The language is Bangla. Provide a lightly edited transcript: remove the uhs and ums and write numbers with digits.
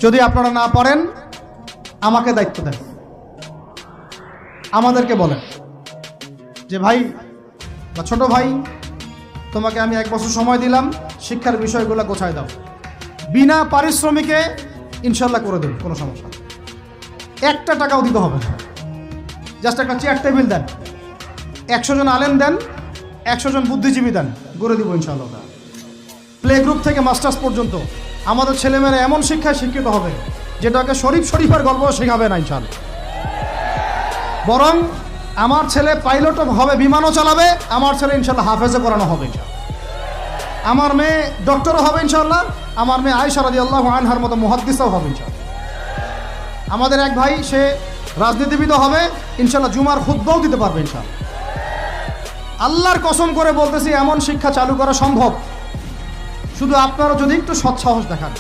যদি আপনারা না পারেন আমাকে দায়িত্ব দেন, আমাদেরকে বলেন যে ভাই বা ছোট ভাই, তোমাকে আমি 1 বছর সময় দিলাম, শিক্ষার বিষয়গুলো গোছায় দাও। বিনা পারিশ্রমিকে ইনশাল্লাহ করে দেব, কোনো সমস্যা নেই। 1 টাকাও দিতে হবে না, জাস্ট একটা চেয়ার টেবিল দেন, 100 জন আলেম দেন, 100 জন বুদ্ধিজীবী দেন, করে দিব ইনশাআল্লাহ। প্লে গ্রুপ থেকে মাস্টার্স পর্যন্ত আমাদের ছেলেমেয়েরা এমন শিক্ষায় শিক্ষিত হবে যেটাকে শরীফের গল্প শেখাবে না ইনশাআল্লাহ। বরং আমার ছেলে পাইলটও হবে, বিমানও চালাবে, আমার ছেলে ইনশাআল্লাহ হাফেজে পড়ানো হবে ইনশাআল্লাহ। আমার মেয়ে ডক্টরও হবে ইনশাআল্লাহ, আমার মেয়ে আয়েশা রাদিয়াল্লাহু আনহার মতো মুহাদ্দিসও হবে ইনশাআল্লাহ। আমাদের এক ভাই, সে রাজনীতিবিদও হবে ইনশাআল্লাহ, জুমার খুতবাও দিতে পারবে ইনশাআল্লাহ। আল্লাহর কসম করে বলতেছি, এমন শিক্ষা চালু করা সম্ভব, শুধু আপনারা যদি একটু সৎসাহস দেখান।